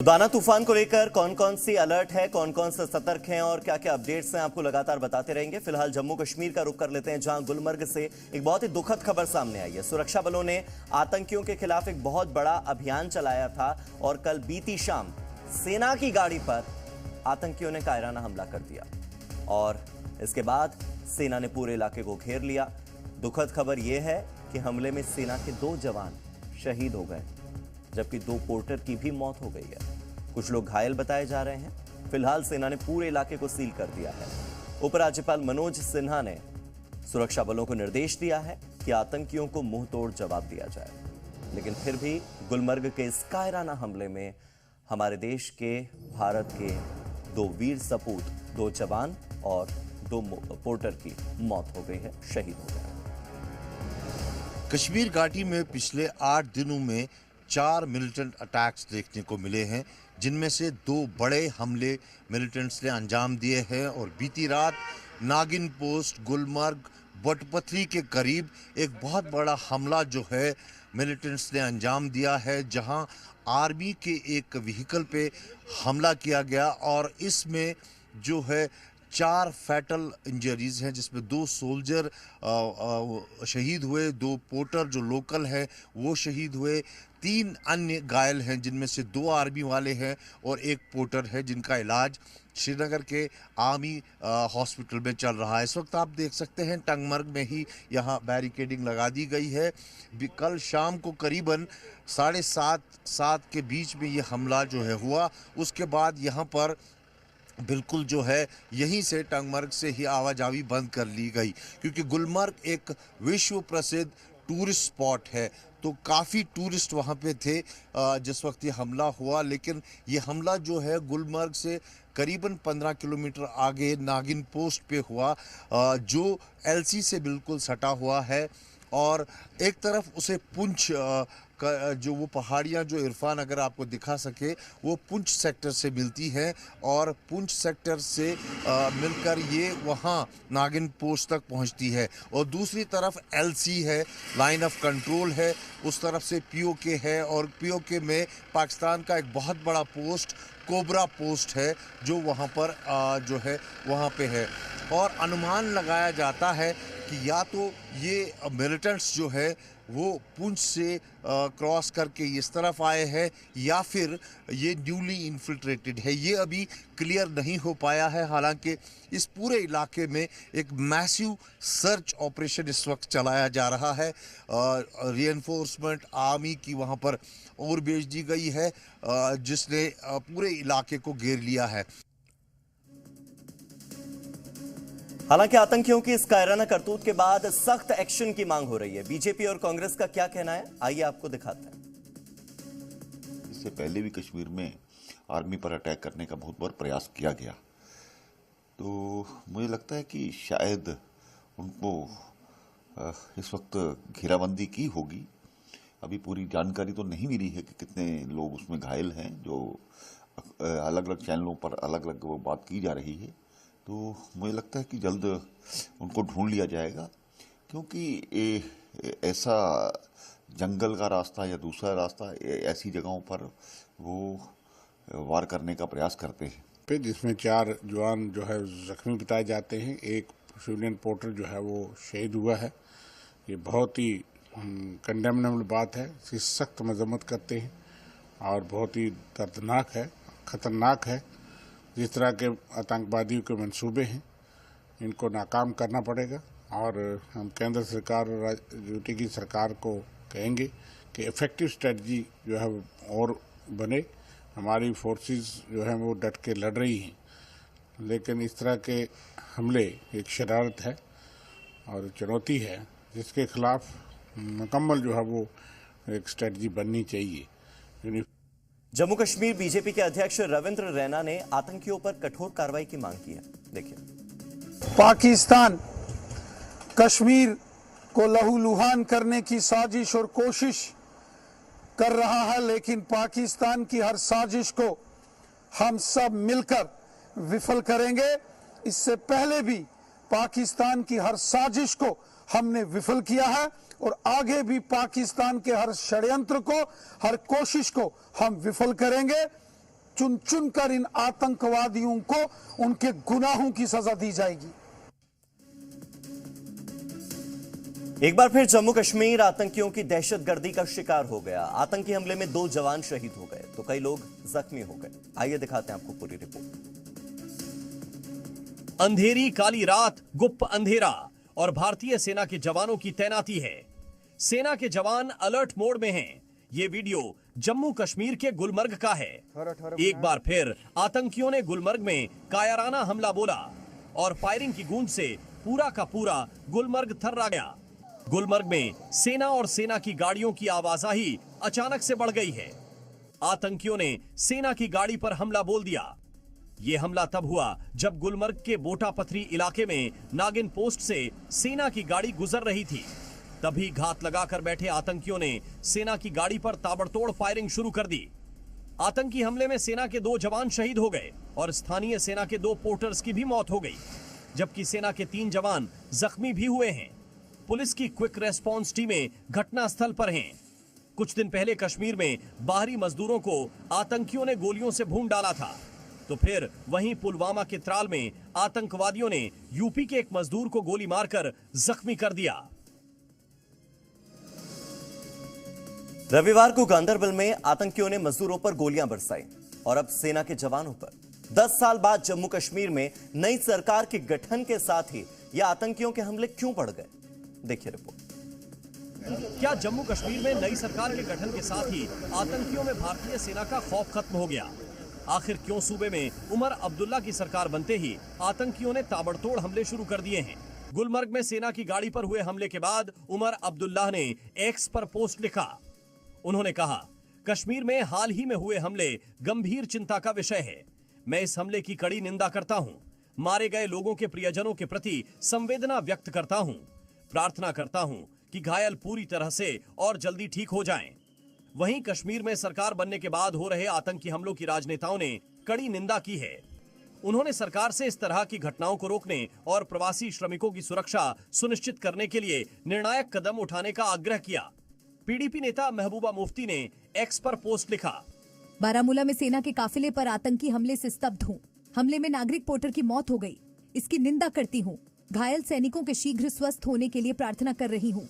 दाना तूफान को लेकर कौन कौन सी अलर्ट है, कौन कौन से सतर्क हैं और क्या क्या अपडेट्स हैं, आपको लगातार बताते रहेंगे। फिलहाल जम्मू कश्मीर का रुख कर लेते हैं, जहां गुलमर्ग से एक बहुत ही दुखद खबर सामने आई है। सुरक्षा बलों ने आतंकियों के खिलाफ एक बहुत बड़ा अभियान चलाया था और कल बीती शाम सेना की गाड़ी पर आतंकियों ने कायराना हमला कर दिया और इसके बाद सेना ने पूरे इलाके को घेर लिया। दुखद खबर यह है कि हमले में सेना के 2 जवान शहीद हो गए, जबकि 2 पोर्टर की भी मौत हो गई है। कुछ लोग घायल बताए जा रहे हैं। फिलहाल सेना ने पूरे इलाके को सील कर दिया है। उपराज्यपाल मनोज सिन्हा ने सुरक्षा बलों को निर्देश दिया है कि आतंकियों को मुंह तोड़ जवाब दिया जाए, लेकिन फिर भी गुलमर्ग के इस कायराना हमले में हमारे देश के, भारत के 2 वीर सपूत, 2 जवान और 2 पोर्टर की मौत हो गई है, शहीद हो गए। कश्मीर घाटी में पिछले 8 दिनों में 4 मिलिटेंट अटैक्स देखने को मिले हैं, जिनमें से 2 बड़े हमले मिलिटेंट्स ने अंजाम दिए हैं। और बीती रात नागिन पोस्ट, गुलमर्ग, बटपथरी के करीब एक बहुत बड़ा हमला जो है मिलिटेंट्स ने अंजाम दिया है, जहां आर्मी के एक व्हीकल पे हमला किया गया और इसमें जो है 4 फैटल इंजरीज हैं, जिसमें 2 सोल्जर शहीद हुए, 2 पोर्टर जो लोकल हैं वो शहीद हुए, 3 अन्य घायल हैं, जिनमें से 2 आर्मी वाले हैं और 1 पोर्टर है, जिनका इलाज श्रीनगर के आर्मी हॉस्पिटल में चल रहा है। इस वक्त आप देख सकते हैं टंगमर्ग में ही यहाँ बैरिकेडिंग लगा दी गई है। कल शाम को करीबन 7:30 के बीच में ये हमला जो है हुआ। उसके बाद यहाँ पर बिल्कुल जो है यहीं से टंगमर्ग से ही आवाजाही बंद कर ली गई, क्योंकि गुलमर्ग एक विश्व प्रसिद्ध टूरिस्ट स्पॉट है, तो काफ़ी टूरिस्ट वहाँ पे थे जिस वक्त ये हमला हुआ। लेकिन ये हमला जो है गुलमर्ग से करीबन 15 किलोमीटर आगे नागिन पोस्ट पे हुआ, जो एलसी से बिल्कुल सटा हुआ है। और एक तरफ उसे पुंछ जो वो पहाड़ियाँ जो इरफान अगर आपको दिखा सके, वो पुंछ सेक्टर से मिलती हैं और पुंछ सेक्टर से मिलकर ये वहाँ नागिन पोस्ट तक पहुँचती है। और दूसरी तरफ एलसी है, लाइन ऑफ कंट्रोल है, उस तरफ से पीओके है और पीओके में पाकिस्तान का एक बहुत बड़ा पोस्ट कोबरा पोस्ट है, जो वहाँ पर जो है वहाँ पे है। और अनुमान लगाया जाता है कि या तो ये मिलिटेंट्स जो है वो पुंछ से क्रॉस करके इस तरफ आए हैं, या फिर ये न्यूली इन्फिल्ट्रेटेड है। ये अभी क्लियर नहीं हो पाया है। हालांकि इस पूरे इलाके में एक मैसिव सर्च ऑपरेशन इस वक्त चलाया जा रहा है। रीएनफोर्समेंट आर्मी की वहाँ पर और भेज दी गई है, जिसने पूरे इलाके को घेर लिया है। हालांकि आतंकियों की इस कायराना करतूत के बाद सख्त एक्शन की मांग हो रही है। बीजेपी और कांग्रेस का क्या कहना है, आइए आपको दिखाते हैं। इससे पहले भी कश्मीर में आर्मी पर अटैक करने का बहुत बार प्रयास किया गया, तो मुझे लगता है कि शायद उनको इस वक्त घेराबंदी की होगी। अभी पूरी जानकारी तो नहीं मिली है कि कितने लोग उसमें घायल हैं, जो अलग अलग चैनलों पर अलग अलग वो बात की जा रही है। तो मुझे लगता है कि जल्द उनको ढूंढ लिया जाएगा, क्योंकि ऐसा जंगल का रास्ता या दूसरा रास्ता ऐसी जगहों पर वो वार करने का प्रयास करते हैं। जिसमें 4 जवान जो है जख्मी बताए जाते हैं, एक सिविलियन पोर्टर जो है वो शहीद हुआ है। ये बहुत ही कंडेमनेबल बात है, इसकी सख्त मजम्मत करते हैं और बहुत ही दर्दनाक है, ख़तरनाक है। जिस तरह के आतंकवादियों के मंसूबे हैं, इनको नाकाम करना पड़ेगा। और हम केंद्र सरकार और यूटी की सरकार को कहेंगे कि इफ़ेक्टिव स्ट्रेटजी जो है और बने। हमारी फोर्सेस जो है वो डट के लड़ रही हैं, लेकिन इस तरह के हमले एक शरारत है और चुनौती है, जिसके खिलाफ मुकम्मल जो है वो एक स्ट्रेटजी बननी चाहिए। जम्मू कश्मीर बीजेपी के अध्यक्ष रविंद्र रैना ने आतंकियों पर कठोर कार्रवाई की मांग की है। देखिए, पाकिस्तान कश्मीर को लहूलुहान करने की साजिश और कोशिश कर रहा है, लेकिन पाकिस्तान की हर साजिश को हम सब मिलकर विफल करेंगे। इससे पहले भी पाकिस्तान की हर साजिश को हमने विफल किया है और आगे भी पाकिस्तान के हर षड्यंत्र को, हर कोशिश को हम विफल करेंगे। चुन चुनकर इन आतंकवादियों को उनके गुनाहों की सजा दी जाएगी। एक बार फिर जम्मू कश्मीर आतंकियों की दहशतगर्दी का शिकार हो गया। आतंकी हमले में 2 जवान शहीद हो गए तो कई लोग जख्मी हो गए। आइए दिखाते हैं आपको पूरी रिपोर्ट। अंधेरी काली रात, गुप्त अंधेरा और भारतीय सेना के जवानों की तैनाती है। सेना के जवान अलर्ट मोड में हैं। ये वीडियो जम्मू कश्मीर के गुलमर्ग का है। एक बार फिर आतंकियों ने गुलमर्ग में कायराना हमला बोला और फायरिंग की गूंज से पूरा का पूरा गुलमर्ग थर्रा गया। गुलमर्ग में सेना और सेना की गाड़ियों की आवाजाही अचानक से बढ़ गई है। आतंकियों ने सेना की गाड़ी पर हमला बोल दिया। यह हमला तब हुआ जब गुलमर्ग के बोटा पथरी इलाके में नागिन पोस्ट से सेना की गाड़ी गुजर रही थी। तभी घात लगाकर बैठे आतंकियों ने सेना की गाड़ी पर ताबड़तोड़ फायरिंग शुरू कर दी। आतंकी हमले में सेना के 2 जवान शहीद हो गए और स्थानीय सेना के 2 पोर्टर्स की भी मौत हो गई, जबकि सेना के 3 जवान जख्मी भी हुए हैं। पुलिस की क्विक रेस्पॉन्स टीमें घटनास्थल पर हैं। कुछ दिन पहले कश्मीर में बाहरी मजदूरों को आतंकियों ने गोलियों से भून डाला था, तो फिर वहीं पुलवामा के त्राल में आतंकवादियों ने यूपी के एक मजदूर को गोली मारकर जख्मी कर दिया। रविवार को गांदरबल में आतंकियों ने मजदूरों पर गोलियां बरसाई और अब सेना के जवानों पर। 10 साल बाद जम्मू कश्मीर में नई सरकार के गठन के साथ ही यह आतंकियों के हमले क्यों बढ़ गए, देखिए रिपोर्ट। क्या जम्मू कश्मीर में नई सरकार के गठन के साथ ही आतंकियों में भारतीय सेना का खौफ खत्म हो गया? आखिर क्यों सूबे में उमर अब्दुल्ला की सरकार बनते ही आतंकियों ने ताबड़तोड़ हमले शुरू कर दिए हैं? गुलमर्ग में सेना की गाड़ी पर हुए हमले के बाद उमर अब्दुल्ला ने एक्स पर पोस्ट लिखा। उन्होंने कहा, कश्मीर में हाल ही में हुए हमले गंभीर चिंता का विषय है। मैं इस हमले की कड़ी निंदा करता हूं। मारे गए लोगों के प्रियजनों के प्रति संवेदना व्यक्त करता हूं। प्रार्थना करता हूं कि घायल पूरी तरह से और जल्दी ठीक हो जाएं। वहीं कश्मीर में सरकार बनने के बाद हो रहे आतंकी हमलों की राजनेताओं ने कड़ी निंदा की है। उन्होंने सरकार से इस तरह की घटनाओं को रोकने और प्रवासी श्रमिकों की सुरक्षा सुनिश्चित करने के लिए निर्णायक कदम उठाने का आग्रह किया। पीडीपी नेता महबूबा मुफ्ती ने एक्स पर पोस्ट लिखा, बारामूला में सेना के काफिले पर आतंकी हमले से स्तब्ध हूँ। हमले में नागरिक पोर्टर की मौत हो गई। इसकी निंदा करती हूँ। घायल सैनिकों के शीघ्र स्वस्थ होने के लिए प्रार्थना कर रही हूँ।